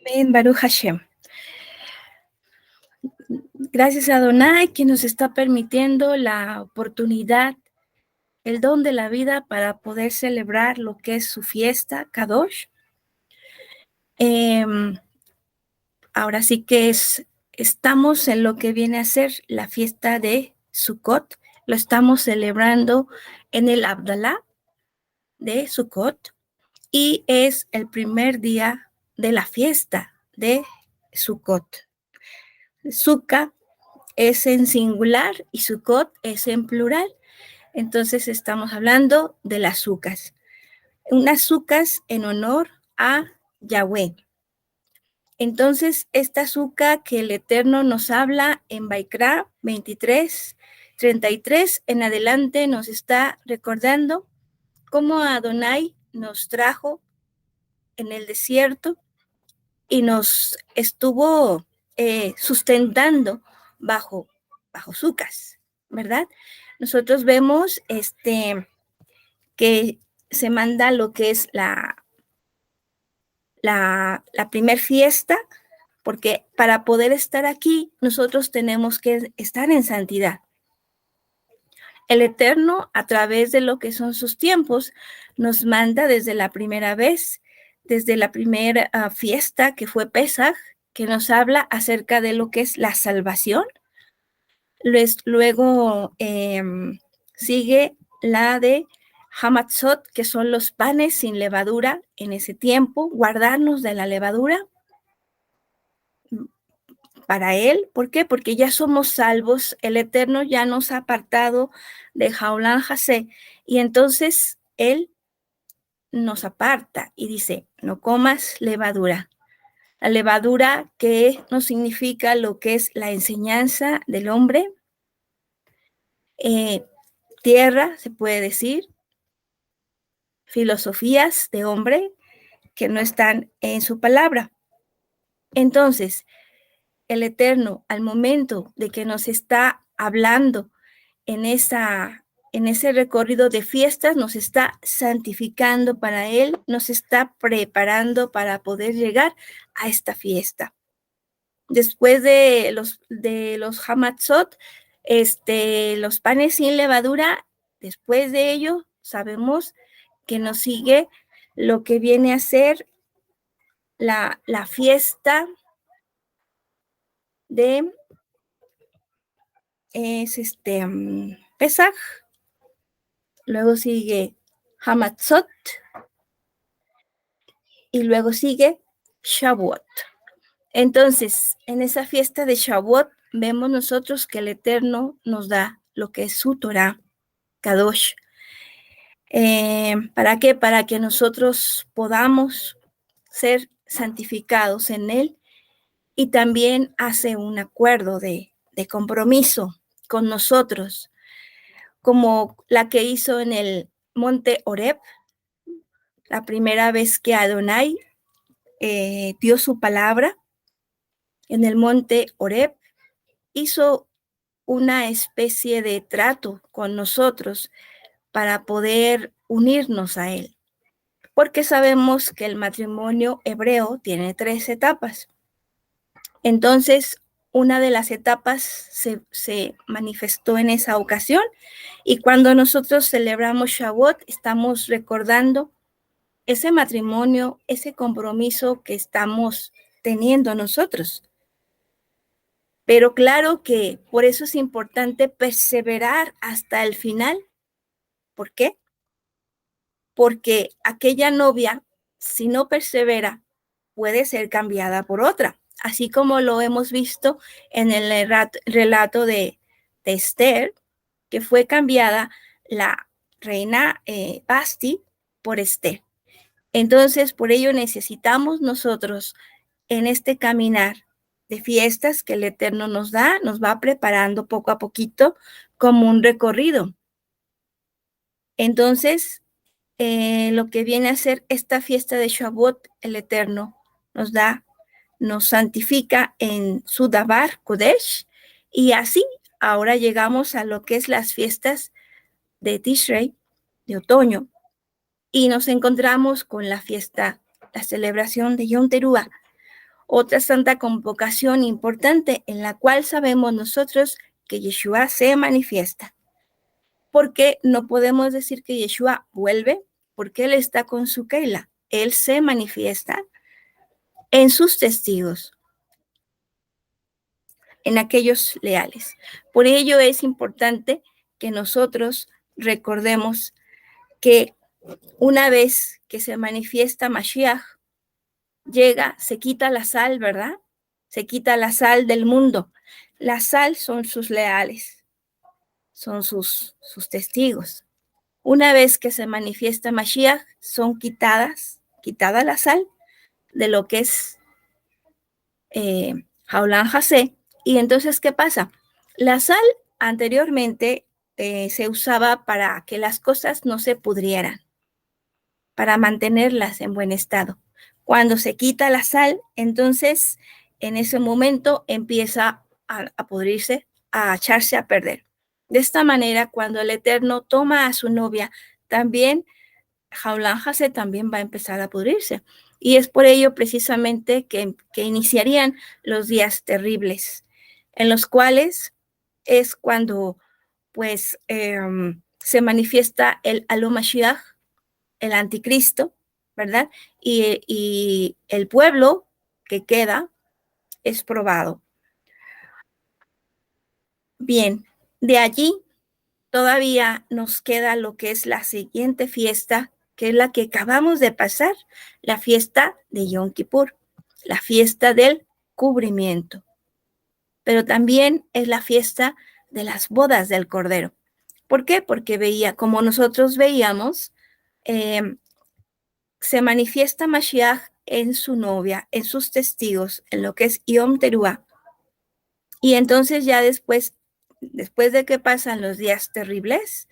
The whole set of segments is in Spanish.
Amén, Baruch Hashem. Gracias a Adonai que nos está permitiendo la oportunidad, el don de la vida para poder celebrar lo que es su fiesta, Kadosh. Ahora sí que estamos en lo que viene a ser la fiesta de Sukkot. Lo estamos celebrando en el Abdalá de Sukkot y es el primer día de la fiesta de Sukkot. Sukkah es en singular y Sukkot es en plural. Entonces estamos hablando de las sucas. Unas sucas en honor a Yahweh. Entonces, esta suca que el Eterno nos habla en Baikra 23, 33 en adelante nos está recordando cómo Adonai nos trajo en el desierto y nos estuvo sustentando bajo sucas, ¿verdad? Nosotros vemos que se manda lo que es la primer fiesta, porque para poder estar aquí nosotros tenemos que estar en santidad. El Eterno, a través de lo que son sus tiempos, nos manda desde la primera vez, desde la primera fiesta que fue Pesaj, que nos habla acerca de lo que es la salvación. Luego sigue la de Hamatzot, que son los panes sin levadura en ese tiempo, guardarnos de la levadura para Él. ¿Por qué? Porque ya somos salvos, el Eterno ya nos ha apartado de Jaulán Jasé, y entonces Él nos aparta y dice, no comas levadura. La levadura que no significa lo que es la enseñanza del hombre, tierra, se puede decir, filosofías de hombre que no están en su palabra. Entonces, el Eterno, al momento de que nos está hablando en ese recorrido de fiestas, nos está santificando para Él, nos está preparando para poder llegar a esta fiesta. Después de los Hamatzot, los panes sin levadura, después de ello sabemos que nos sigue lo que viene a ser la fiesta de Pesaj, luego sigue Hamatzot y luego sigue Shavuot. Entonces, en esa fiesta de Shavuot vemos nosotros que el Eterno nos da lo que es su Torah, Kadosh. ¿Para qué? Para que nosotros podamos ser santificados en Él, y también hace un acuerdo de compromiso con nosotros, como la que hizo en el monte Horeb, la primera vez que Adonai dio su palabra. En el monte Horeb hizo una especie de trato con nosotros para poder unirnos a Él, porque sabemos que el matrimonio hebreo tiene 3 etapas. Entonces, una de las etapas se manifestó en esa ocasión, y cuando nosotros celebramos Shavuot, estamos recordando ese matrimonio, ese compromiso que estamos teniendo nosotros. Pero claro que por eso es importante perseverar hasta el final. ¿Por qué? Porque aquella novia, si no persevera, puede ser cambiada por otra, así como lo hemos visto en el relato de Esther, que fue cambiada la reina Basti por Esther. Entonces, por ello necesitamos nosotros, en este caminar de fiestas que el Eterno nos da, nos va preparando poco a poquito como un recorrido. Entonces, lo que viene a ser esta fiesta de Shavuot, el Eterno nos santifica en su Dabar Kodesh, y así ahora llegamos a lo que es las fiestas de Tishrei, de otoño, y nos encontramos con la fiesta, la celebración de Yom Teruah, Otra santa convocación importante en la cual sabemos nosotros que Yeshua se manifiesta. Porque no podemos decir que Yeshua vuelve, porque Él está con su Keila. Él se manifiesta en sus testigos, en aquellos leales. Por ello es importante que nosotros recordemos que una vez que se manifiesta Mashiach, llega, se quita la sal, ¿verdad? Se quita la sal del mundo. La sal son sus leales, son sus testigos. Una vez que se manifiesta Mashiach, son quitada la sal de lo que es Jaulán Hasé. Y entonces, ¿qué pasa? La sal anteriormente se usaba para que las cosas no se pudrieran, para mantenerlas en buen estado. Cuando se quita la sal, entonces en ese momento empieza a pudrirse, a echarse a perder. De esta manera, cuando el Eterno toma a su novia, también Jaulán Hasé también va a empezar a pudrirse. Y es por ello precisamente que iniciarían los días terribles, en los cuales es cuando pues se manifiesta el Alú Mashiach, el anticristo, ¿verdad? Y el pueblo que queda es probado. Bien, de allí todavía nos queda lo que es la siguiente fiesta, que es la que acabamos de pasar, la fiesta de Yom Kippur, la fiesta del cubrimiento. Pero también es la fiesta de las bodas del Cordero. ¿Por qué? Porque como nosotros veíamos, se manifiesta Mashiach en su novia, en sus testigos, en lo que es Yom Teruah. Y entonces ya después de que pasan los días terribles,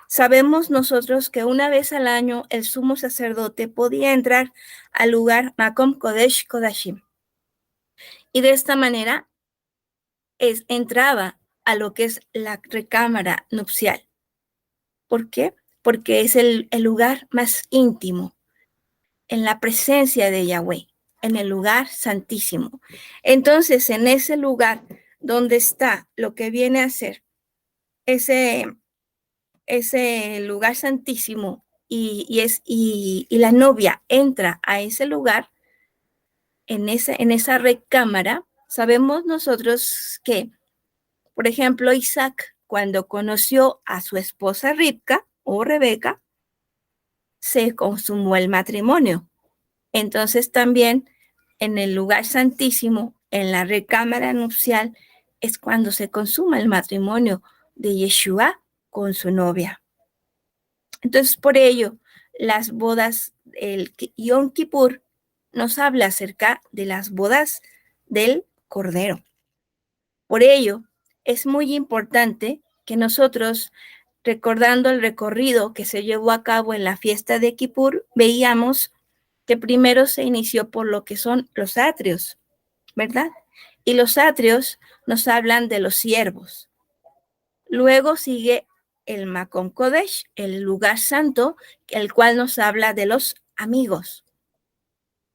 sabemos nosotros que una vez al año el sumo sacerdote podía entrar al lugar Makom Kodesh Kodashim. Y de esta manera entraba a lo que es la recámara nupcial. ¿Por qué? Porque es el lugar más íntimo, en la presencia de Yahweh, en el lugar santísimo. Entonces, en ese lugar donde está lo que viene a ser ese lugar santísimo y la novia entra a ese lugar, en esa recámara, sabemos nosotros que, por ejemplo, Isaac, cuando conoció a su esposa Ribca o Rebeca, se consumó el matrimonio. Entonces también en el lugar santísimo, en la recámara nupcial, es cuando se consuma el matrimonio de Yeshua con su novia. Entonces, por ello, las bodas, el Yom Kippur, nos habla acerca de las bodas del Cordero. Por ello, es muy importante que nosotros, recordando el recorrido que se llevó a cabo en la fiesta de Kippur, veíamos que primero se inició por lo que son los atrios, ¿verdad? Y los atrios nos hablan de los siervos. Luego sigue el Makom Kodesh, el lugar santo, el cual nos habla de los amigos.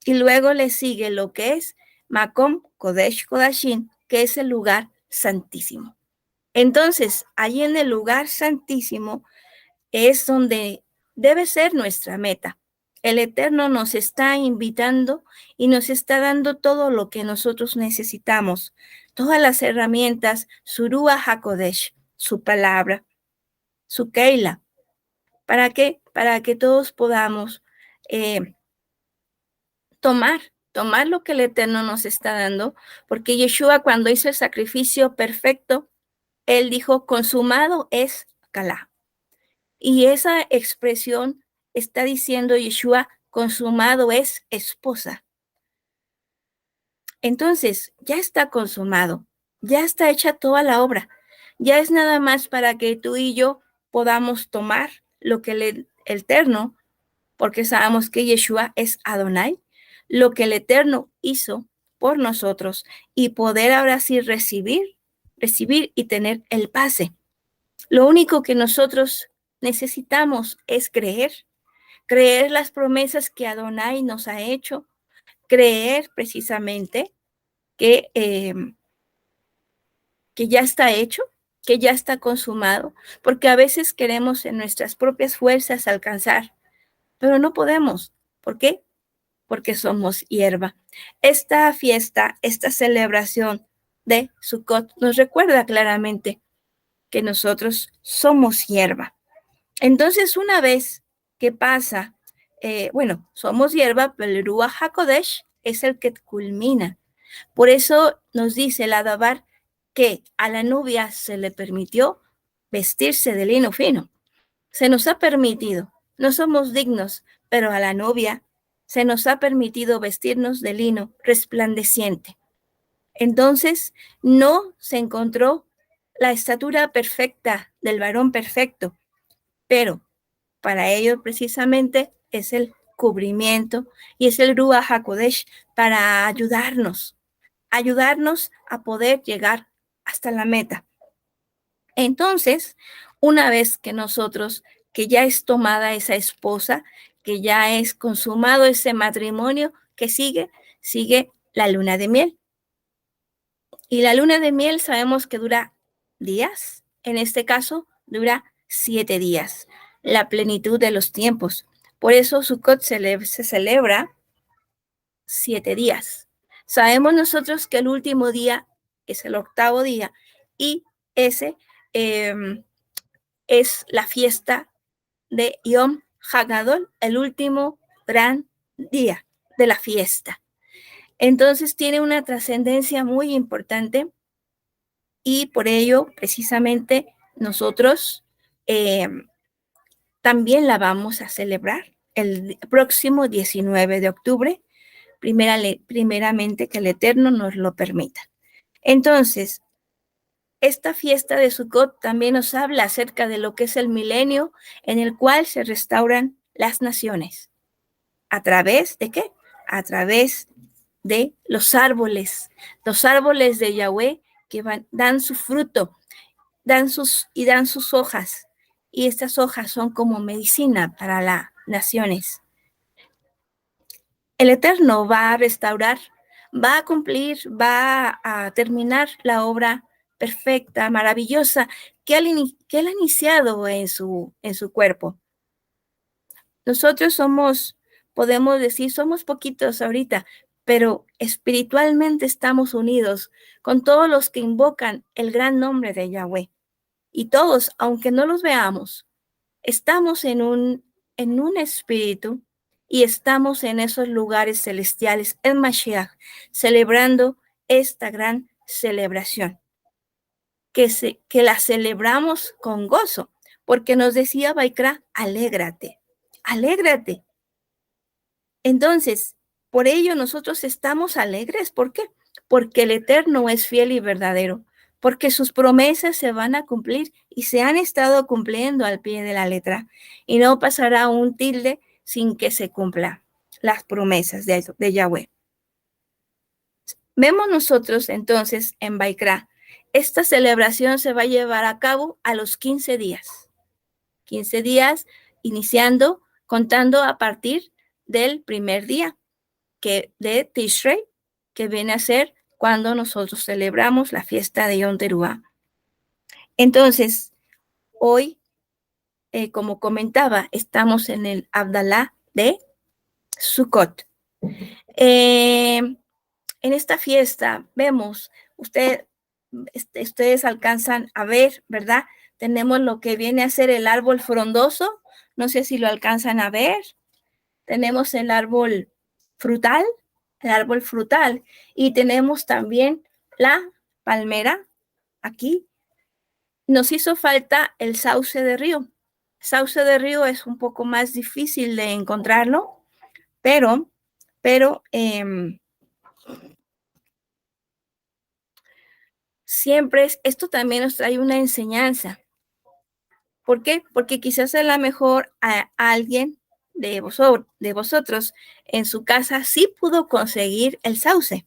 Y luego le sigue lo que es Makom Kodesh Kodashim, que es el lugar santísimo. Entonces, allí en el lugar santísimo es donde debe ser nuestra meta. El Eterno nos está invitando y nos está dando todo lo que nosotros necesitamos, todas las herramientas, su Ruach HaKodesh, su palabra, su Keila. ¿Para qué? Para que todos podamos tomar lo que el Eterno nos está dando, porque Yeshua, cuando hizo el sacrificio perfecto, él dijo, consumado es Kalá. Y esa expresión está diciendo Yeshua, consumado es esposa. Entonces, ya está consumado, ya está hecha toda la obra. Ya es nada más para que tú y yo podamos tomar lo que el Eterno, porque sabemos que Yeshua es Adonai, lo que el Eterno hizo por nosotros y poder ahora sí recibir y tener el pase. Lo único que nosotros necesitamos es creer las promesas que Adonai nos ha hecho, creer precisamente que ya está hecho, que ya está consumado, porque a veces queremos en nuestras propias fuerzas alcanzar, pero no podemos. ¿Por qué? Porque somos hierba. Esta fiesta, esta celebración de Sukkot nos recuerda claramente que nosotros somos hierba. Entonces, una vez que pasa, somos hierba, pero el Ruach HaKodesh es el que culmina. Por eso nos dice el Adabar que a la novia se le permitió vestirse de lino fino. Se nos ha permitido, no somos dignos, pero a la novia se nos ha permitido vestirnos de lino resplandeciente. Entonces, no se encontró la estatura perfecta del varón perfecto, pero para ello precisamente es el cubrimiento y es el Ruach HaKodesh para ayudarnos a poder llegar hasta la meta. Entonces, una vez que nosotros, que ya es tomada esa esposa, que ya es consumado ese matrimonio, que sigue la luna de miel. Y la luna de miel sabemos que dura días, en este caso dura 7 días, la plenitud de los tiempos. Por eso Sukkot se celebra 7 días. Sabemos nosotros que el último día es el 8º día y ese es la fiesta de Yom Hagadol, el último gran día de la fiesta. Entonces tiene una trascendencia muy importante y por ello precisamente nosotros también la vamos a celebrar el próximo 19 de octubre, primeramente que el Eterno nos lo permita. Entonces, esta fiesta de Sukkot también nos habla acerca de lo que es el milenio en el cual se restauran las naciones. ¿A través de qué? A través de los árboles de Yahweh que dan su fruto, dan sus hojas. Y estas hojas son como medicina para las naciones. El Eterno va a restaurar, va a cumplir, va a terminar la obra perfecta, maravillosa, que él ha iniciado en su cuerpo. Nosotros podemos decir, somos poquitos ahorita, pero espiritualmente estamos unidos con todos los que invocan el gran nombre de Yahweh. Y todos, aunque no los veamos, estamos en un espíritu y estamos en esos lugares celestiales, en Mashiach, celebrando esta gran celebración, que la celebramos con gozo, porque nos decía Baikra, alégrate. Entonces, por ello nosotros estamos alegres. ¿Por qué? Porque el Eterno es fiel y verdadero, porque sus promesas se van a cumplir y se han estado cumpliendo al pie de la letra, y no pasará un tilde sin que se cumpla las promesas de Yahweh. Vemos nosotros entonces en Baikra, esta celebración se va a llevar a cabo a los 15 días. 15 días iniciando, contando a partir del primer día de Tishrei, que viene a ser cuando nosotros celebramos la fiesta de Yom Teruah. Entonces, hoy, como comentaba, estamos en el Abdalá de Sukkot. En esta fiesta vemos, ustedes alcanzan a ver, ¿verdad? Tenemos lo que viene a ser el árbol frondoso, no sé si lo alcanzan a ver. Tenemos el árbol frutal, y tenemos también la palmera aquí. Nos hizo falta el sauce de río. Sauce de río es un poco más difícil de encontrarlo, pero siempre esto también nos trae una enseñanza. ¿Por qué? Porque quizás a lo mejor a alguien de vosotros en su casa sí pudo conseguir el sauce.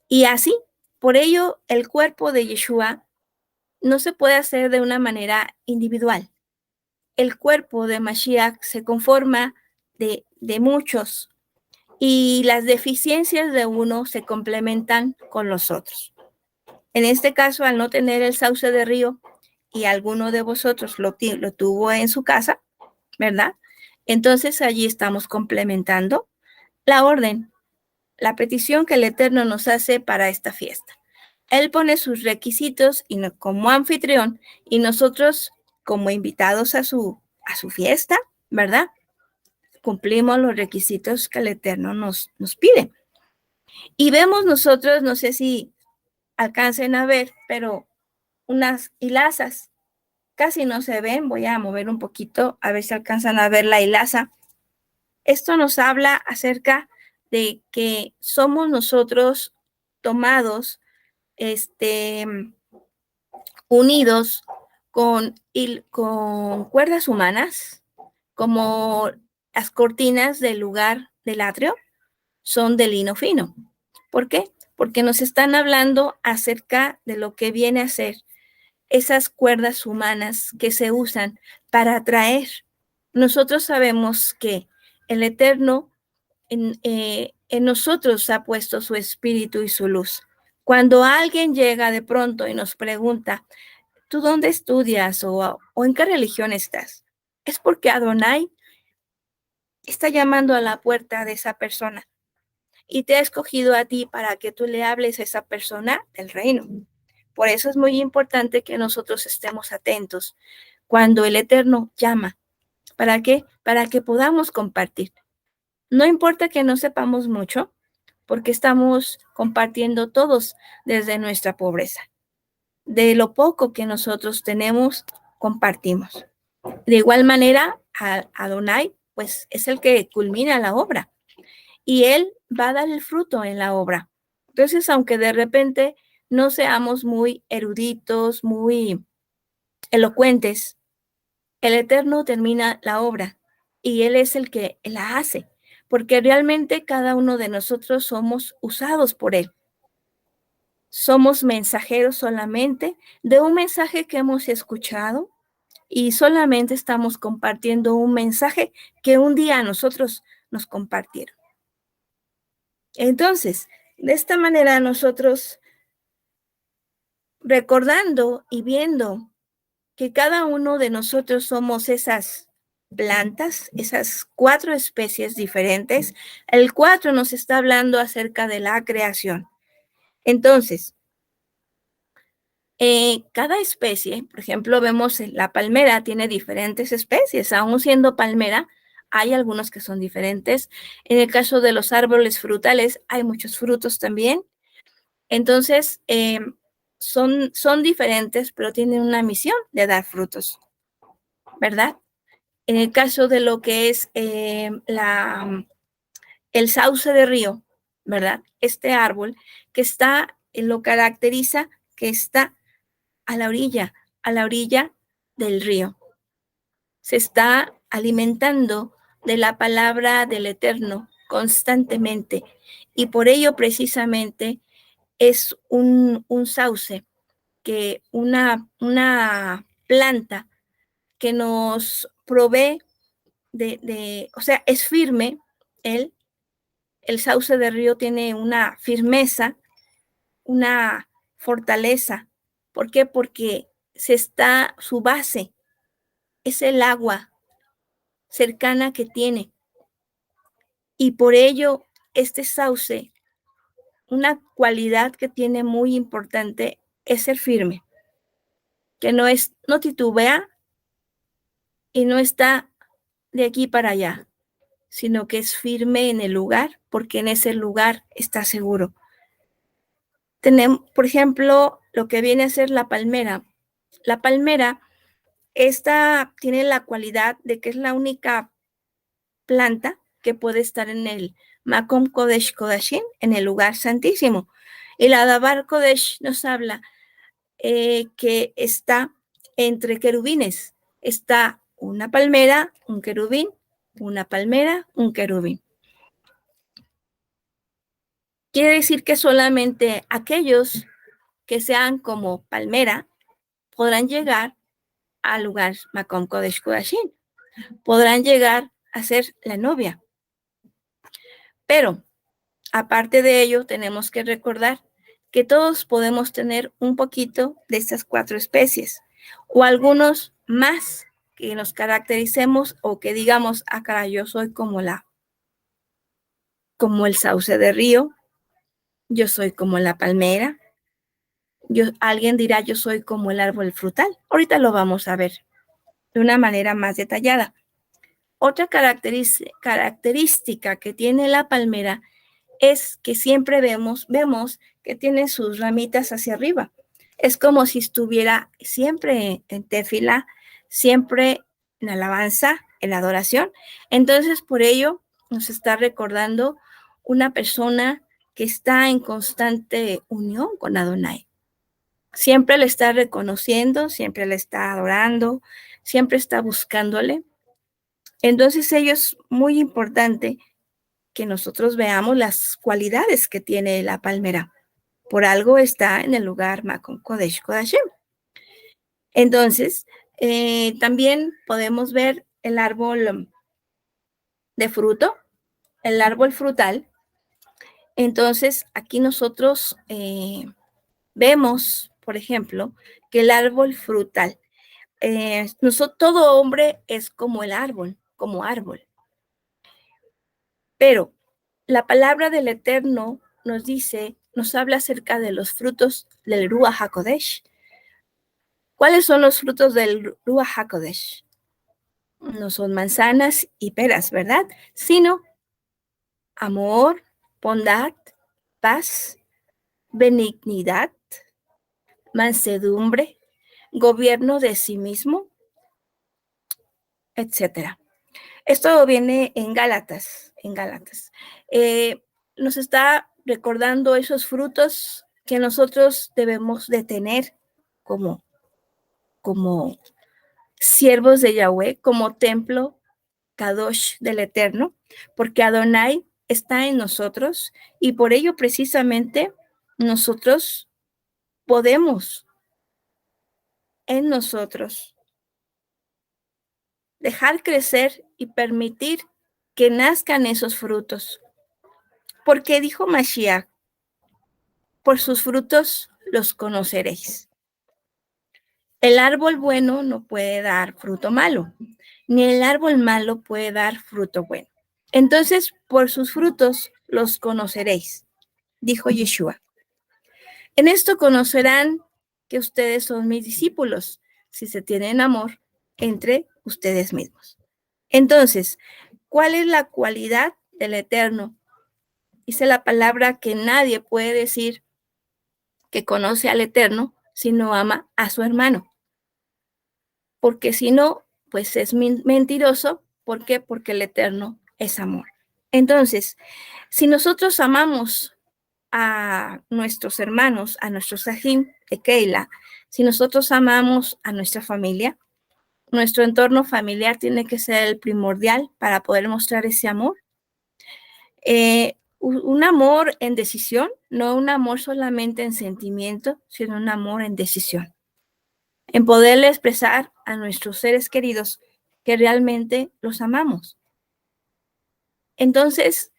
Y así, por ello, el cuerpo de Yeshua no se puede hacer de una manera individual. El cuerpo de Mashiach se conforma de muchos. y las deficiencias de uno se complementan con los otros. En este caso, al no tener el sauce de río y alguno de vosotros lo tuvo en su casa, ¿verdad? Entonces allí estamos complementando la orden, la petición que el Eterno nos hace para esta fiesta. Él pone sus requisitos y como anfitrión y nosotros como invitados a su fiesta, ¿verdad? Cumplimos los requisitos que el Eterno nos pide. Y vemos nosotros, no sé si alcancen a ver, pero unas hilazas casi no se ven. Voy a mover un poquito a ver si alcanzan a ver la hilaza. Esto nos habla acerca de que somos nosotros tomados, unidos con cuerdas humanas, como las cortinas del lugar del atrio son de lino fino. ¿Por qué? Porque nos están hablando acerca de lo que viene a ser esas cuerdas humanas que se usan para atraer. Nosotros sabemos que el Eterno en nosotros ha puesto su espíritu y su luz. Cuando alguien llega de pronto y nos pregunta, ¿tú dónde estudias o en qué religión estás? Es porque Adonai está llamando a la puerta de esa persona y te ha escogido a ti para que tú le hables a esa persona del reino. Por eso es muy importante que nosotros estemos atentos cuando el Eterno llama. ¿Para qué? Para que podamos compartir. No importa que no sepamos mucho, porque estamos compartiendo todos desde nuestra pobreza. De lo poco que nosotros tenemos, compartimos. De igual manera, Adonai, pues es el que culmina la obra y él va a dar el fruto en la obra. Entonces, aunque de repente no seamos muy eruditos, muy elocuentes, el Eterno termina la obra y él es el que la hace, porque realmente cada uno de nosotros somos usados por él. Somos mensajeros solamente de un mensaje que hemos escuchado y solamente estamos compartiendo un mensaje que un día a nosotros nos compartieron. Entonces, de esta manera nosotros, recordando y viendo que cada uno de nosotros somos esas plantas, esas 4 especies diferentes, el 4 nos está hablando acerca de la creación. Entonces, cada especie, por ejemplo, vemos la palmera tiene diferentes especies, aún siendo palmera, hay algunos que son diferentes. En el caso de los árboles frutales, hay muchos frutos también. Entonces, son diferentes, pero tienen una misión de dar frutos, ¿verdad? En el caso de lo que es el sauce de río, ¿verdad? Este árbol que está, lo caracteriza que está a la orilla del río. Se está alimentando de la palabra del Eterno constantemente y por ello precisamente es un sauce, que una planta que nos provee o sea, es firme, el sauce de río tiene una firmeza, una fortaleza. ¿Por qué? Porque su base es el agua cercana que tiene. Y por ello, este sauce, una cualidad que tiene muy importante es ser firme, que no titubea y no está de aquí para allá, sino que es firme en el lugar, porque en ese lugar está seguro. Tenemos, por ejemplo, lo que viene a ser la palmera. La palmera, esta tiene la cualidad de que es la única planta que puede estar en el Makom Kodesh Kodashim, en el lugar santísimo. Y la Dabar Kodesh nos habla que está entre querubines. Está una palmera, un querubín, una palmera, un querubín. Quiere decir que solamente aquellos que sean como palmera podrán llegar al lugar Makom Kodesh Kodashim, podrán llegar a ser la novia. Pero, aparte de ello, tenemos que recordar que todos podemos tener un poquito de estas 4 especies o algunos más que nos caractericemos o que digamos, ah, caray, yo soy como el sauce de río, yo soy como la palmera, alguien dirá, yo soy como el árbol frutal. Ahorita lo vamos a ver de una manera más detallada. Otra característica que tiene la palmera es que siempre vemos que tiene sus ramitas hacia arriba. Es como si estuviera siempre en tefila, siempre en alabanza, en adoración. Entonces, por ello, nos está recordando una persona que está en constante unión con Adonai. Siempre le está reconociendo, siempre le está adorando, siempre está buscándole. Entonces, ello es muy importante que nosotros veamos las cualidades que tiene la palmera. Por algo está en el lugar Makom Kodesh Kodashim. Entonces, también podemos ver el árbol de fruto, el árbol frutal. Entonces, aquí nosotros vemos, por ejemplo, que el árbol frutal, todo hombre es como el árbol, como árbol. Pero la palabra del Eterno nos dice, nos habla acerca de los frutos del Ruach HaKodesh. ¿Cuáles son los frutos del Ruach HaKodesh? No son manzanas y peras, ¿verdad? Sino amor, bondad, paz, benignidad, mansedumbre, gobierno de sí mismo, etc. Esto viene en Gálatas. Nos está recordando esos frutos que nosotros debemos de tener como siervos de Yahweh, como templo Kadosh del Eterno, porque Adonai está en nosotros y por ello precisamente nosotros podemos en nosotros dejar crecer y permitir que nazcan esos frutos. Porque dijo Mashiach, por sus frutos los conoceréis. El árbol bueno no puede dar fruto malo, ni el árbol malo puede dar fruto bueno. Entonces, por sus frutos los conoceréis, dijo Yeshua. En esto conocerán que ustedes son mis discípulos, si se tienen amor entre ustedes mismos. Entonces, ¿cuál es la cualidad del Eterno? Dice la palabra que nadie puede decir que conoce al Eterno si no ama a su hermano. Porque si no, pues es mentiroso. ¿Por qué? Porque el Eterno es amor. Entonces, si nosotros amamos a nuestros hermanos, a nuestros Sahim de Keila, si nosotros amamos a nuestra familia, nuestro entorno familiar tiene que ser el primordial para poder mostrar ese amor. Un amor en decisión, no un amor solamente en sentimiento, sino un amor en decisión. En poderle expresar a nuestros seres queridos que realmente los amamos. Entonces,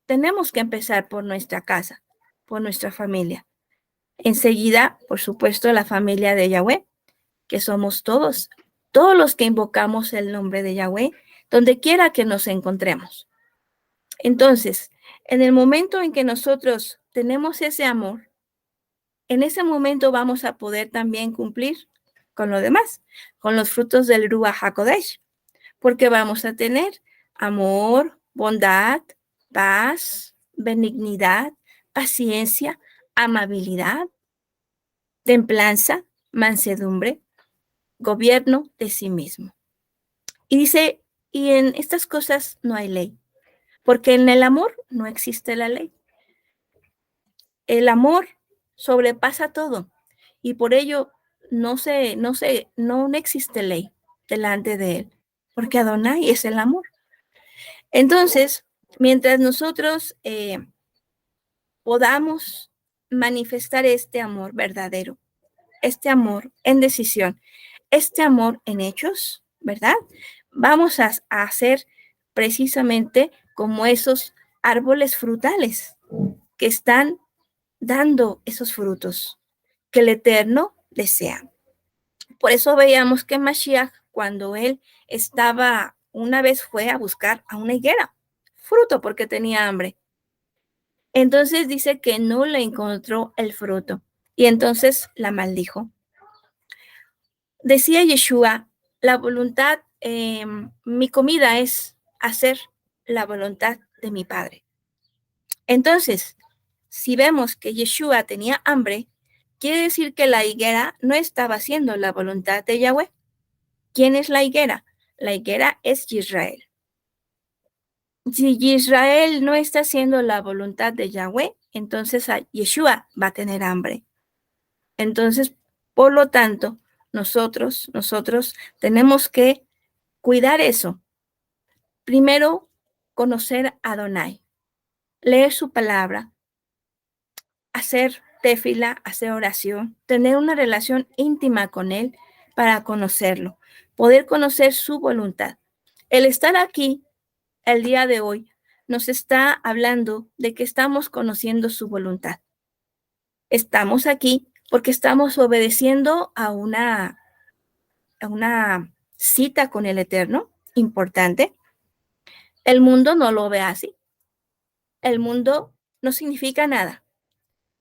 tenemos que empezar por nuestra casa, por nuestra familia. Enseguida, por supuesto, la familia de Yahweh, que somos todos los que invocamos el nombre de Yahweh, donde quiera que nos encontremos. Entonces, en el momento en que nosotros tenemos ese amor, en ese momento vamos a poder también cumplir con lo demás, con los frutos del Ruach HaKodesh, porque vamos a tener amor, bondad, paz, benignidad, paciencia, amabilidad, templanza, mansedumbre, gobierno de sí mismo. Y dice, y en estas cosas no hay ley, porque en el amor no existe la ley. El amor sobrepasa todo y por ello no existe ley delante de él, porque Adonai es el amor. Entonces, mientras nosotros podamos manifestar este amor verdadero, este amor en decisión, este amor en hechos, ¿verdad? Vamos a hacer precisamente como esos árboles frutales que están dando esos frutos que el Eterno desea. Por eso veíamos que Mashiach, cuando él estaba, una vez fue a buscar a una higuera, fruto porque tenía hambre. Entonces dice que no le encontró el fruto y entonces la maldijo. Decía Yeshua, la voluntad, mi comida es hacer la voluntad de mi Padre. Entonces, si vemos que Yeshua tenía hambre, quiere decir que la higuera no estaba haciendo la voluntad de Yahweh. ¿Quién es la higuera? La higuera es Israel. Si Israel no está haciendo la voluntad de Yahweh, entonces Yeshua va a tener hambre. Entonces, por lo tanto, nosotros tenemos que cuidar eso. Primero, conocer a Adonai, leer su palabra, hacer tefila, hacer oración, tener una relación íntima con él para conocerlo, poder conocer su voluntad. El estar aquí el día de hoy nos está hablando de que estamos conociendo su voluntad. Estamos aquí porque estamos obedeciendo a una cita con el Eterno importante. El mundo no lo ve así. El mundo no significa nada,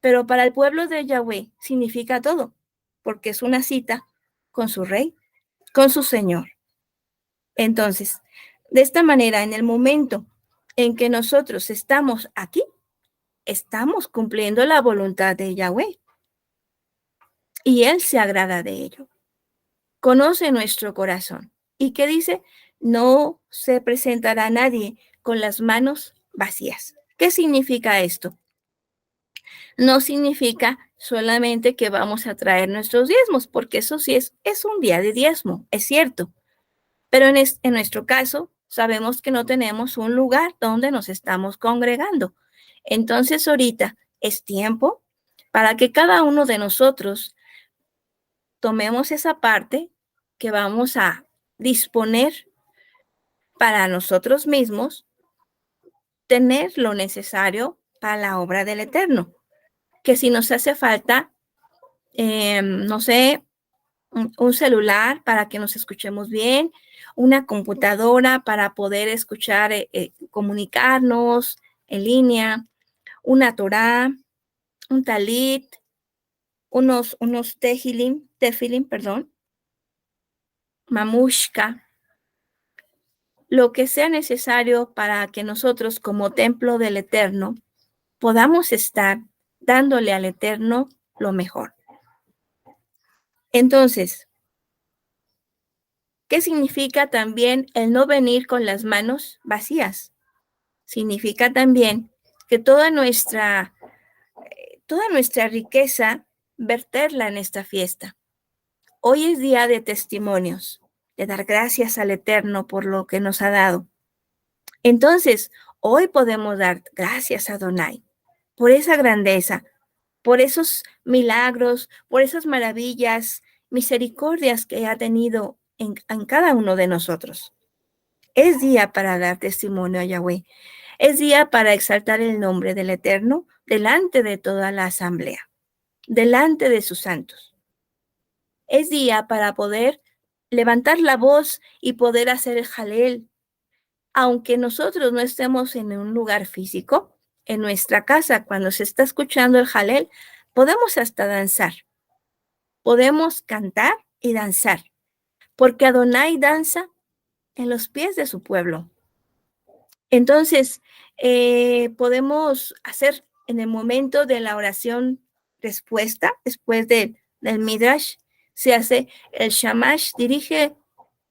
pero para el pueblo de Yahweh significa todo, porque es una cita con su rey, con su Señor. Entonces, de esta manera, en el momento en que nosotros estamos aquí, estamos cumpliendo la voluntad de Yahweh y Él se agrada de ello. Conoce nuestro corazón. ¿Y qué dice? No se presentará nadie con las manos vacías. ¿Qué significa esto? No significa solamente que vamos a traer nuestros diezmos, porque eso sí es un día de diezmo, es cierto. Pero en nuestro caso, sabemos que no tenemos un lugar donde nos estamos congregando. Entonces, ahorita es tiempo para que cada uno de nosotros tomemos esa parte que vamos a disponer para nosotros mismos, tener lo necesario para la obra del Eterno. Que si nos hace falta, no sé, un celular para que nos escuchemos bien, una computadora para poder escuchar, comunicarnos en línea, una Torah, un talit, unos tefilim, perdón, mamushka, lo que sea necesario para que nosotros como templo del Eterno podamos estar dándole al Eterno lo mejor. Entonces, ¿qué significa también el no venir con las manos vacías? Significa también que toda nuestra riqueza, verterla en esta fiesta. Hoy es día de testimonios, de dar gracias al Eterno por lo que nos ha dado. Entonces, hoy podemos dar gracias a Adonai por esa grandeza, por esos milagros, por esas maravillas, misericordias que ha tenido en cada uno de nosotros. Es día para dar testimonio a Yahweh. Es día para exaltar el nombre del Eterno delante de toda la asamblea, delante de sus santos. Es día para poder levantar la voz y poder hacer el jalel. Aunque nosotros no estemos en un lugar físico, en nuestra casa, cuando se está escuchando el jalel, podemos hasta danzar. Podemos cantar y danzar, porque Adonai danza en los pies de su pueblo. Entonces, podemos hacer en el momento de la oración respuesta, después del Midrash, se hace el Shamash, dirige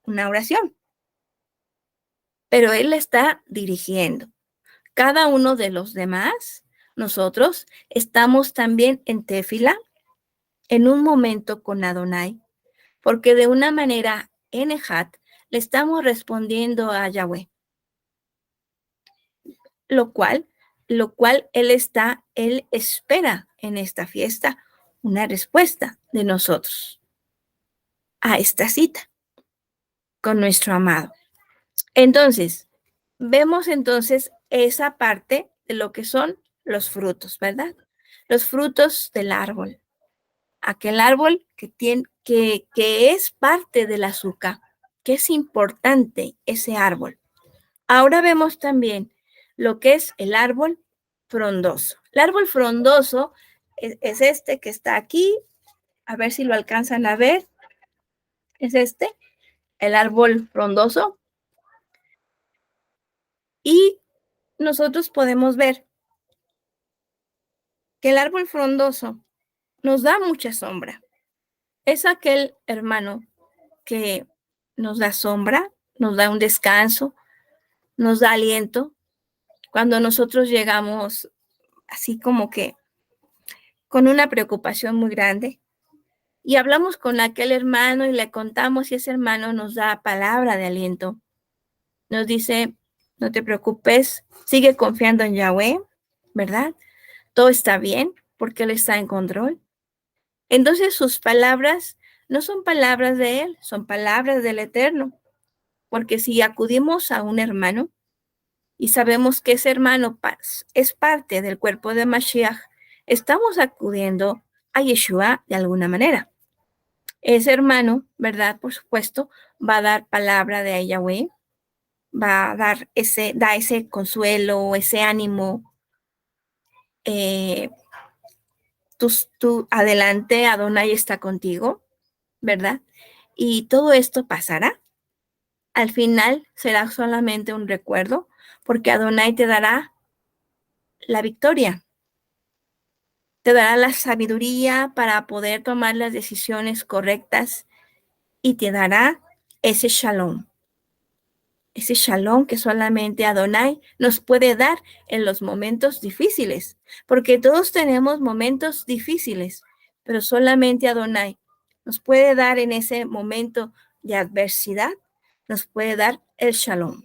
una oración, pero él la está dirigiendo. Cada uno de los demás, nosotros estamos también en tefila, en un momento con Adonai, porque de una manera en Ejat le estamos respondiendo a Yahweh. Lo cual él espera en esta fiesta una respuesta de nosotros a esta cita con nuestro amado. Entonces, vemos entonces esa parte de lo que son los frutos, ¿verdad? Los frutos del árbol. Aquel árbol que es parte del azúcar, que es importante ese árbol. Ahora vemos también lo que es el árbol frondoso. El árbol frondoso es este que está aquí. A ver si lo alcanzan a ver. Es este, el árbol frondoso. Y nosotros podemos ver que el árbol frondoso nos da mucha sombra. Es aquel hermano que nos da sombra, nos da un descanso, nos da aliento. Cuando nosotros llegamos así como que con una preocupación muy grande y hablamos con aquel hermano y le contamos y ese hermano nos da palabra de aliento. Nos dice, no te preocupes, sigue confiando en Yahweh, ¿verdad? Todo está bien porque Él está en control. Entonces sus palabras no son palabras de Él, son palabras del Eterno. Porque si acudimos a un hermano y sabemos que ese hermano es parte del cuerpo de Mashiach, estamos acudiendo a Yeshua de alguna manera. Ese hermano, ¿verdad? Por supuesto, va a dar palabra de Yahweh, va a dar da ese consuelo, ese ánimo. Tú adelante, Adonai está contigo, ¿verdad? Y todo esto pasará. Al final será solamente un recuerdo, porque Adonai te dará la victoria, te dará la sabiduría para poder tomar las decisiones correctas y te dará ese shalom que solamente Adonai nos puede dar en los momentos difíciles, porque todos tenemos momentos difíciles, pero solamente Adonai nos puede dar en ese momento de adversidad, nos puede dar el shalom.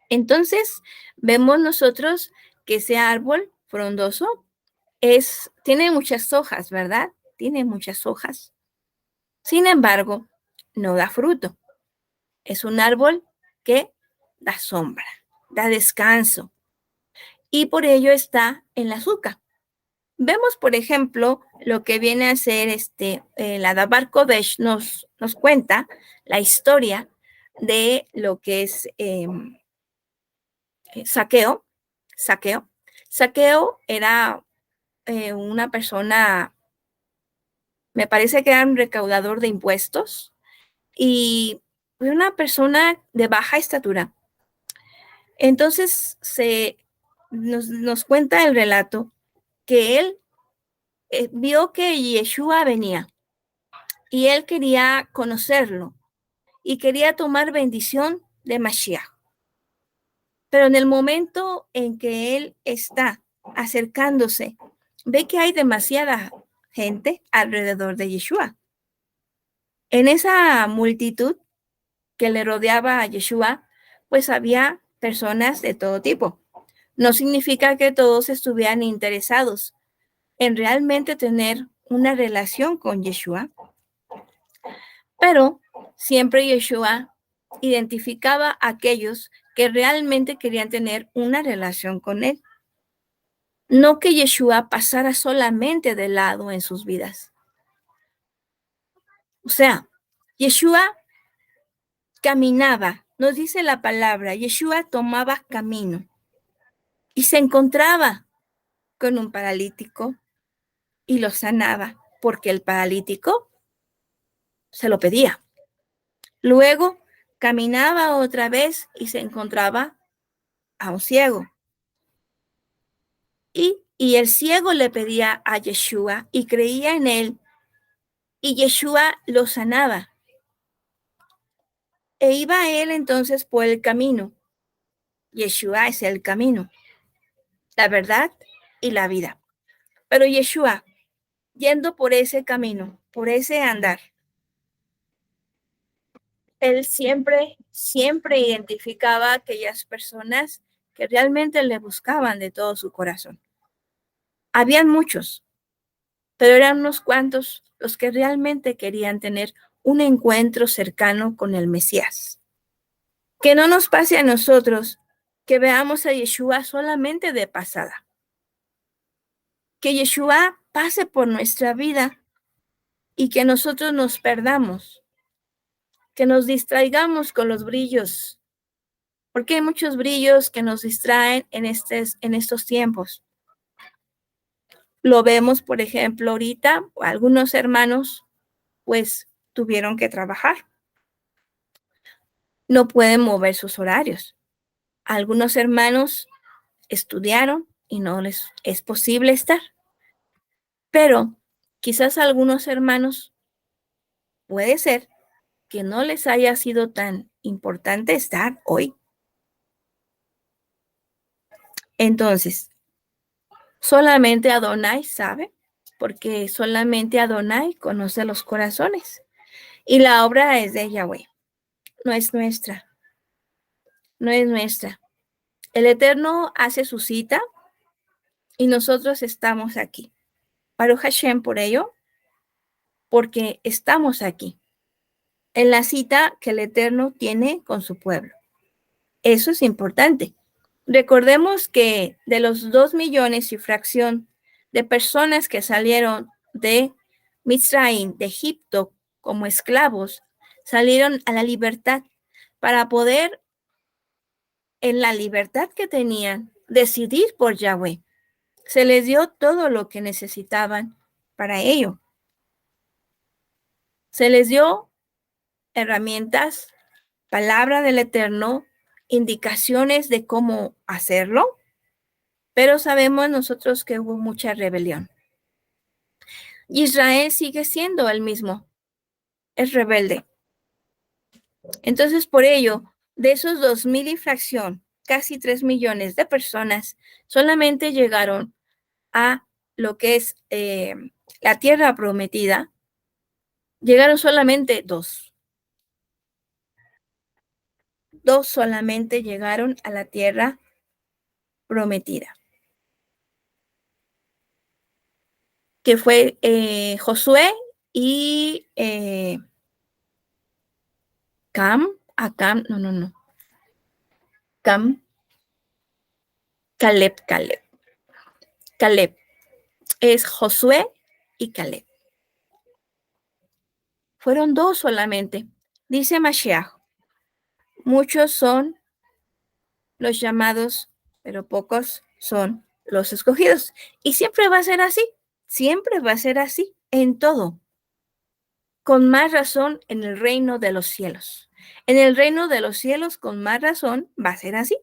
Entonces, vemos nosotros que ese árbol frondoso tiene muchas hojas, ¿verdad? Tiene muchas hojas. Sin embargo, no da fruto. Es un árbol que da sombra, da descanso y por ello está en la azúcar. Vemos, por ejemplo, lo que viene a ser la Dabar Kodesh nos cuenta la historia de lo que es Saqueo. Saqueo era una persona, me parece que era un recaudador de impuestos y una persona de baja estatura. Entonces nos cuenta el relato que él vio que Yeshua venía y él quería conocerlo y quería tomar bendición de Mashiach. Pero en el momento en que él está acercándose, ve que hay demasiada gente alrededor de Yeshua. En esa multitud que le rodeaba a Yeshua, pues había personas de todo tipo. No significa que todos estuvieran interesados en realmente tener una relación con Yeshua, pero siempre Yeshua identificaba a aquellos que realmente querían tener una relación con él. No que Yeshua pasara solamente de lado en sus vidas. O sea, Yeshua caminaba, nos dice la palabra, Yeshua tomaba camino y se encontraba con un paralítico y lo sanaba porque el paralítico se lo pedía. Luego caminaba otra vez y se encontraba a un ciego. Y el ciego le pedía a Yeshua y creía en él y Yeshua lo sanaba. E iba él entonces por el camino. Yeshua es el camino, la verdad y la vida. Pero Yeshua, yendo por ese camino, por ese andar, él siempre identificaba a aquellas personas que realmente le buscaban de todo su corazón. Habían muchos, pero eran unos cuantos los que realmente querían tener un encuentro cercano con el Mesías. Que no nos pase a nosotros que veamos a Yeshua solamente de pasada. Que Yeshua pase por nuestra vida y que nosotros nos perdamos, que nos distraigamos con los brillos, porque hay muchos brillos que nos distraen en estos tiempos. Lo vemos, por ejemplo, ahorita, algunos hermanos, pues, tuvieron que trabajar. No pueden mover sus horarios. Algunos hermanos estudiaron y no les es posible estar. Pero quizás a algunos hermanos puede ser que no les haya sido tan importante estar hoy. Entonces, solamente Adonai sabe, porque solamente Adonai conoce los corazones. Y la obra es de Yahweh, no es nuestra, no es nuestra. El Eterno hace su cita y nosotros estamos aquí. Baruch Hashem por ello, porque estamos aquí, en la cita que el Eterno tiene con su pueblo. Eso es importante. Recordemos que de los 2 millones y fracción de personas que salieron de Mitzrayim, de Egipto, como esclavos, salieron a la libertad para poder, en la libertad que tenían, decidir por Yahweh. Se les dio todo lo que necesitaban para ello. Se les dio herramientas, palabra del Eterno, indicaciones de cómo hacerlo, pero sabemos nosotros que hubo mucha rebelión. Israel sigue siendo el mismo, es rebelde. Entonces, por ello, de esos 2,000 y fracción, casi 3 millones de personas solamente llegaron a lo que es la tierra prometida. Llegaron solamente 2. 2 solamente llegaron a la tierra prometida, que fue Josué y Caleb, es Josué y Caleb. Fueron 2 solamente. Dice Mashiach, muchos son los llamados, pero pocos son los escogidos. Y siempre va a ser así, siempre va a ser así en todo. Con más razón en el reino de los cielos. En el reino de los cielos, con más razón, va a ser así,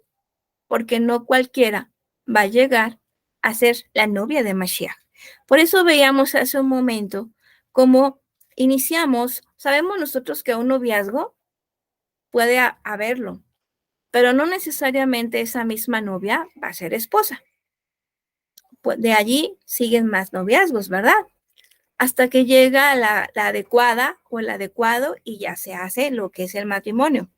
porque no cualquiera va a llegar a ser la novia de Mashiach. Por eso veíamos hace un momento cómo iniciamos, sabemos nosotros que un noviazgo puede haberlo, pero no necesariamente esa misma novia va a ser esposa. Pues de allí siguen más noviazgos, ¿verdad? Hasta que llega la adecuada o el adecuado y ya se hace lo que es el matrimonio.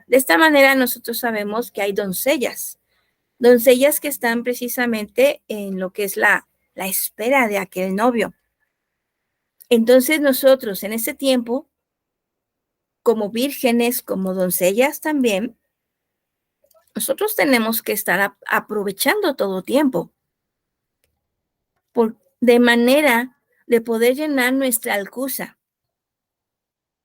De esta manera nosotros sabemos que hay doncellas que están precisamente en lo que es la espera de aquel novio. Entonces nosotros en ese tiempo, como vírgenes, como doncellas también, nosotros tenemos que estar aprovechando todo tiempo de manera de poder llenar nuestra alcusa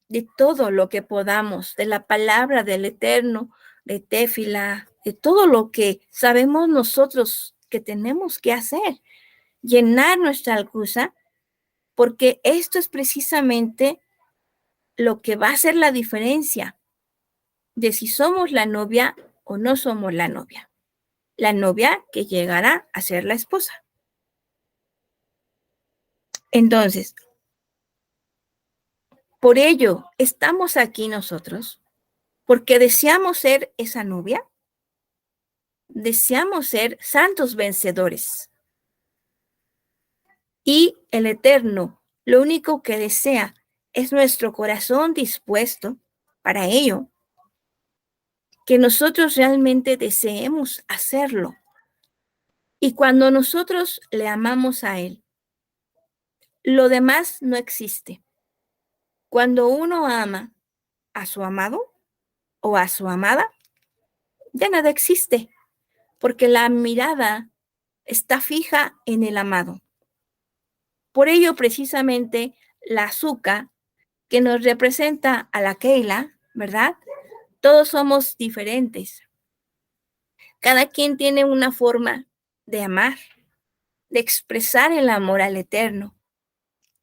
de todo lo que podamos, de la palabra del Eterno, de Téfila, de todo lo que sabemos nosotros que tenemos que hacer, llenar nuestra alcusa, porque esto es precisamente lo que va a hacer la diferencia de si somos la novia o no somos la novia. La novia que llegará a ser la esposa. Entonces, por ello estamos aquí nosotros, porque deseamos ser esa novia, deseamos ser santos vencedores. Y el Eterno, lo único que desea es nuestro corazón dispuesto para ello, que nosotros realmente deseemos hacerlo. Y cuando nosotros le amamos a Él, lo demás no existe. Cuando uno ama a su amado, o a su amada, ya nada existe, porque la mirada está fija en el amado. Por ello, precisamente, la azúcar que nos representa a la Keila, ¿verdad? Todos somos diferentes. Cada quien tiene una forma de amar, de expresar el amor al Eterno,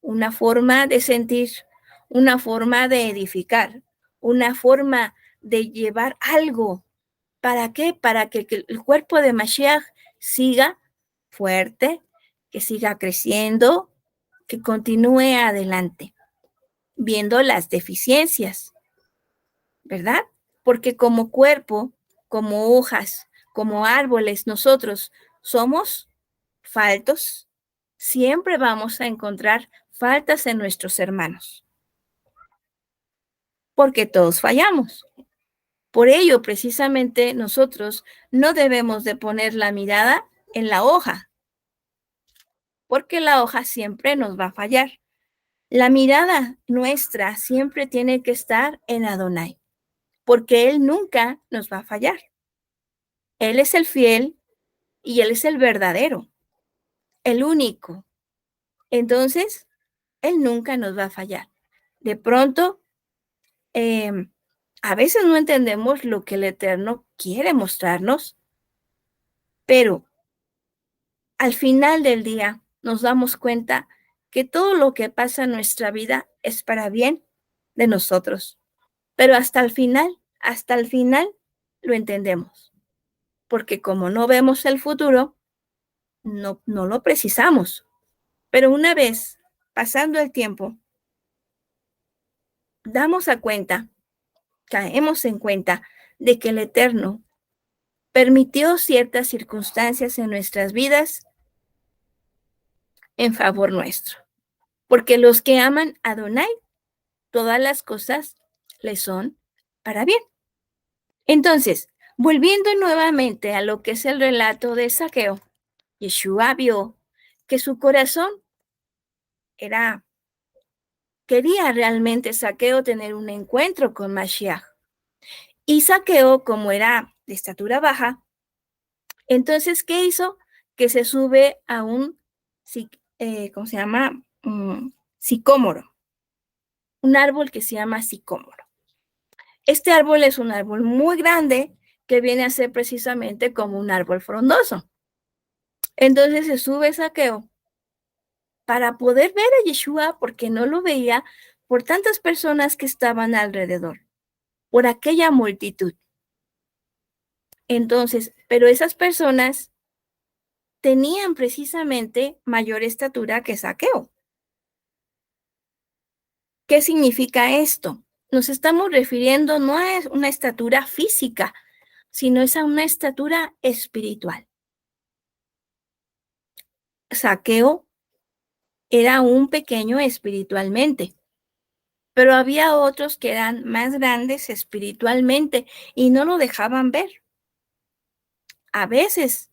una forma de sentir, una forma de edificar, una forma de llevar algo. ¿Para qué? Para que el cuerpo de Mashiach siga fuerte, que siga creciendo, que continúe adelante, viendo las deficiencias, ¿verdad? Porque como cuerpo, como hojas, como árboles, nosotros somos faltos. Siempre vamos a encontrar faltas en nuestros hermanos, porque todos fallamos. Por ello, precisamente, nosotros no debemos de poner la mirada en la hoja, porque la hoja siempre nos va a fallar. La mirada nuestra siempre tiene que estar en Adonai, porque Él nunca nos va a fallar. Él es el fiel y Él es el verdadero, el único. Entonces, Él nunca nos va a fallar. De pronto, a veces no entendemos lo que el Eterno quiere mostrarnos, pero al final del día nos damos cuenta que todo lo que pasa en nuestra vida es para bien de nosotros. Pero hasta el final lo entendemos, porque como no vemos el futuro, no lo precisamos. Pero una vez pasando el tiempo, caemos en cuenta de que el Eterno permitió ciertas circunstancias en nuestras vidas en favor nuestro. Porque los que aman a Adonai, todas las cosas les son para bien. Entonces, volviendo nuevamente a lo que es el relato de Zaqueo, Yeshua vio que su corazón quería realmente Zaqueo tener un encuentro con Mashiach. Y Zaqueo, como era de estatura baja, entonces, ¿qué hizo? Que se sube a un, ¿cómo se llama? Sicómoro, un árbol que se llama sicómoro. Este árbol es un árbol muy grande que viene a ser precisamente como un árbol frondoso. Entonces se sube Zaqueo para poder ver a Yeshua porque no lo veía por tantas personas que estaban alrededor, por aquella multitud. Entonces, pero esas personas tenían precisamente mayor estatura que Zaqueo. ¿Qué significa esto? Nos estamos refiriendo no a una estatura física, sino es a una estatura espiritual. Zaqueo era un pequeño espiritualmente, pero había otros que eran más grandes espiritualmente y no lo dejaban ver. A veces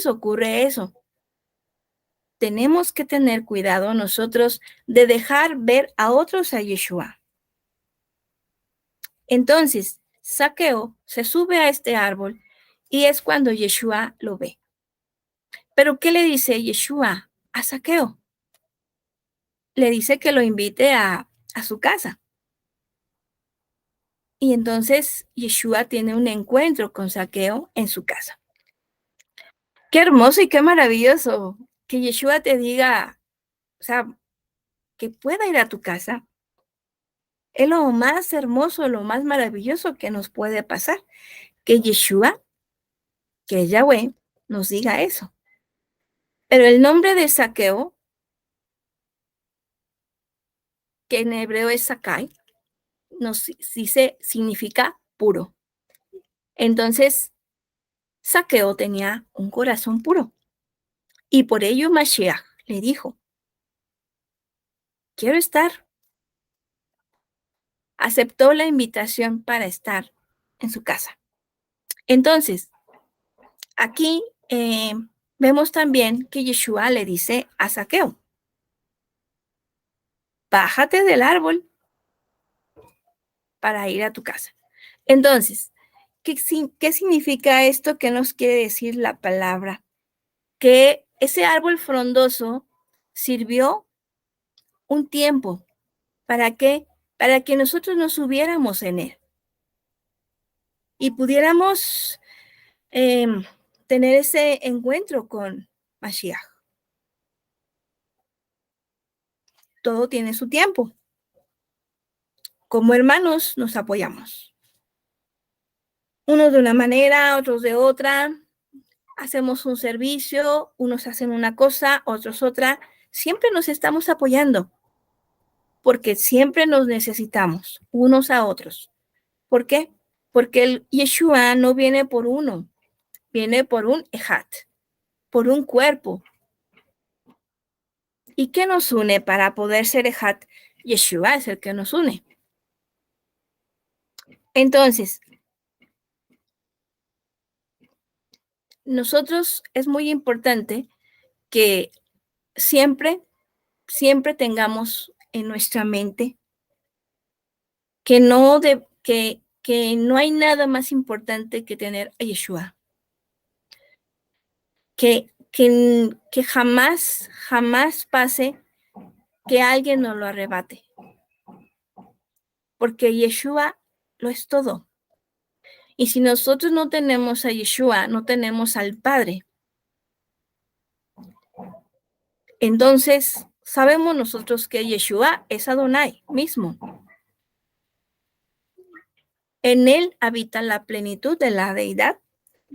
ocurre eso. Tenemos que tener cuidado nosotros de dejar ver a otros a Yeshua. Entonces, Zaqueo se sube a este árbol y es cuando Yeshua lo ve. Pero ¿qué le dice Yeshua a Zaqueo? Le dice que lo invite a su casa. Y entonces Yeshua tiene un encuentro con Zaqueo en su casa. Qué hermoso y qué maravilloso que Yeshua te diga, o sea, que pueda ir a tu casa. Es lo más hermoso, lo más maravilloso que nos puede pasar. Que Yeshua, que es Yahweh, nos diga eso. Pero el nombre de Zaqueo, que en hebreo es Sakai, nos dice, significa puro. Entonces, Zaqueo tenía un corazón puro. Y por ello Mashiach le dijo, quiero estar. Aceptó la invitación para estar en su casa. Entonces, aquí vemos también que Yeshua le dice a Zaqueo, bájate del árbol para ir a tu casa. Entonces, ¿qué significa esto? ¿Qué nos quiere decir la palabra? Que ese árbol frondoso sirvió un tiempo. ¿Para qué? Para que nosotros nos subiéramos en él y pudiéramos tener ese encuentro con Mashiach. Todo tiene su tiempo. Como hermanos nos apoyamos. Unos de una manera, otros de otra. Hacemos un servicio, unos hacen una cosa, otros otra. Siempre nos estamos apoyando porque siempre nos necesitamos unos a otros. ¿Por qué? Porque el Yeshua no viene por uno, viene por un Ejat, por un cuerpo. ¿Y qué nos une para poder ser Ejat? Yeshua es el que nos une. Entonces, nosotros es muy importante que siempre tengamos en nuestra mente que no hay nada más importante que tener a Yeshua. Que jamás pase que alguien nos lo arrebate. Porque Yeshua lo es todo. Y si nosotros no tenemos a Yeshua, no tenemos al Padre, entonces sabemos nosotros que Yeshua es Adonai mismo. En él habita la plenitud de la deidad.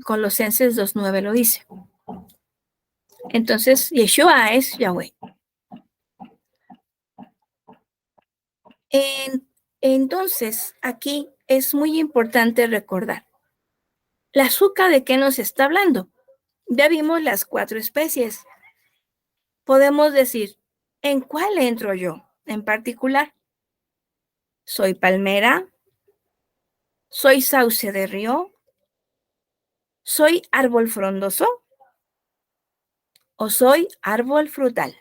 Colosenses 2:9 lo dice. Entonces, Yeshua es Yahweh. Entonces, aquí es muy importante recordar. ¿La azúcar de qué nos está hablando? Ya vimos las 4 especies. Podemos decir, ¿en cuál entro yo en particular? ¿Soy palmera? ¿Soy sauce de río? ¿Soy árbol frondoso? ¿O soy árbol frutal?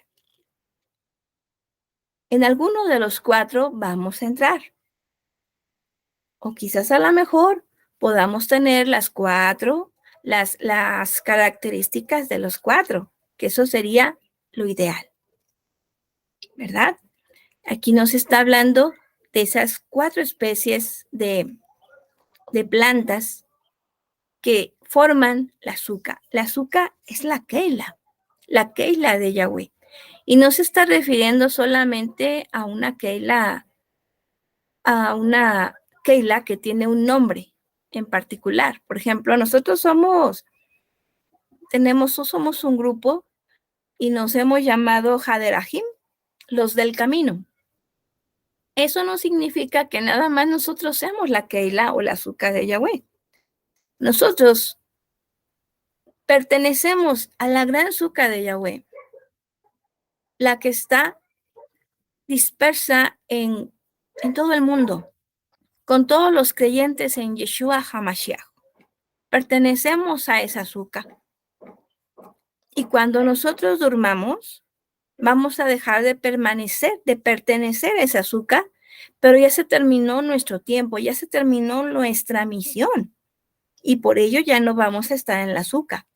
En alguno de los 4 vamos a entrar. O quizás a lo mejor podamos tener las 4, las características de los 4, que eso sería lo ideal, ¿verdad? Aquí nos está hablando de esas 4 especies de plantas que forman la azúcar. La azúcar es la Keila de Yahweh. Y no se está refiriendo solamente a una Keila que tiene un nombre en particular. Por ejemplo, nosotros somos un grupo y nos hemos llamado Haderahim, los del camino. Eso no significa que nada más nosotros seamos la Keila o la azúcar de Yahweh. Nosotros pertenecemos a la gran azúcar de Yahweh, la que está dispersa en todo el mundo, con todos los creyentes en Yeshua HaMashiach. Pertenecemos a esa azúcar. Y cuando nosotros durmamos, vamos a dejar de pertenecer a esa azúcar, pero ya se terminó nuestro tiempo, ya se terminó nuestra misión. Y por ello ya no vamos a estar en la azúcar.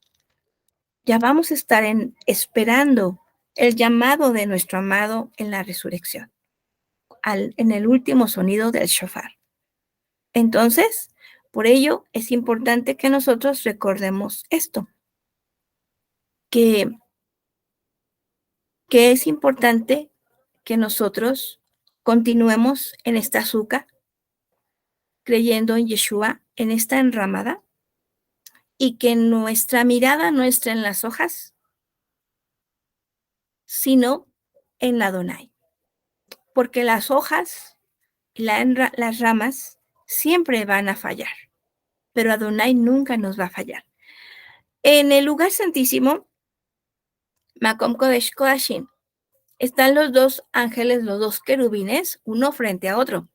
Ya vamos a estar esperando el llamado de nuestro amado en la resurrección, en el último sonido del shofar. Entonces, por ello es importante que nosotros recordemos esto, que es importante que nosotros continuemos en esta azúcar, creyendo en Yeshua, en esta enramada, y que nuestra mirada no esté en las hojas, sino en la Adonai. Porque las hojas, las ramas, siempre van a fallar, pero Adonai nunca nos va a fallar. En el lugar santísimo, Makom Kodesh Kodashim, están los 2 ángeles, los 2 querubines, uno frente a otro.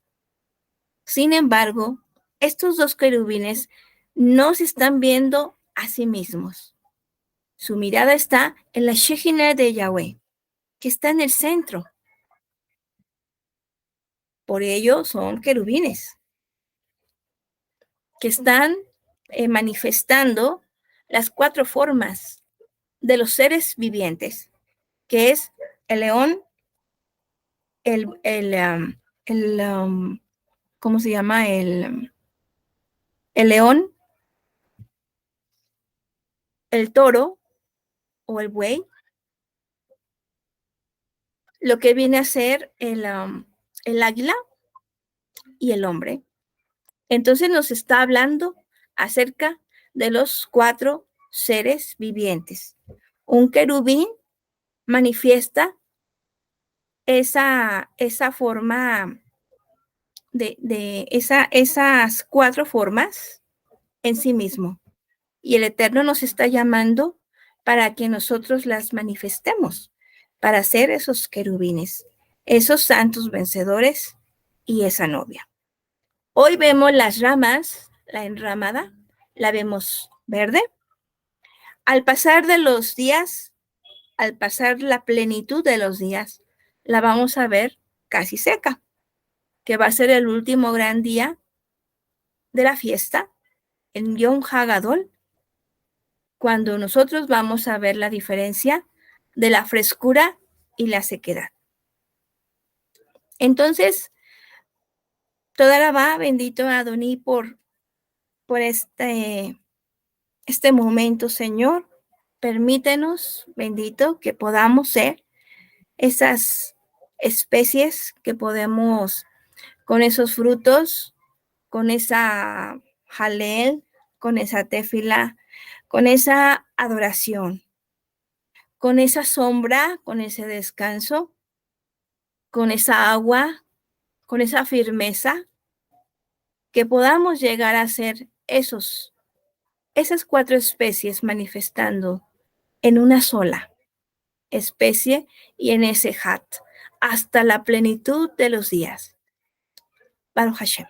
Sin embargo, estos 2 querubines no se están viendo a sí mismos. Su mirada está en la Shejina de Yahweh, que está en el centro. Por ello son querubines. que están manifestando las 4 formas de los seres vivientes, que es el león, ¿cómo se llama? El león, el toro o el buey, lo que viene a ser el águila y el hombre. Entonces nos está hablando acerca de los 4 seres vivientes. Un querubín manifiesta esa forma esas 4 formas en sí mismo. Y el Eterno nos está llamando para que nosotros las manifestemos, para ser esos querubines, esos santos vencedores y esa novia. Hoy vemos las ramas, la enramada, la vemos verde. Al pasar de los días, al pasar la plenitud de los días, la vamos a ver casi seca, que va a ser el último gran día de la fiesta, en Yom Hagadol, cuando nosotros vamos a ver la diferencia de la frescura y la sequedad. Entonces, toda la va, bendito Adoní por este momento, Señor. Permítenos, bendito, que podamos ser esas especies que podemos, con esos frutos, con esa jalel, con esa tefila, con esa adoración, con esa sombra, con ese descanso, con esa agua, con esa firmeza, que podamos llegar a ser esas 4 especies manifestando en una sola especie y en ese hat, hasta la plenitud de los días. Baruch Hashem.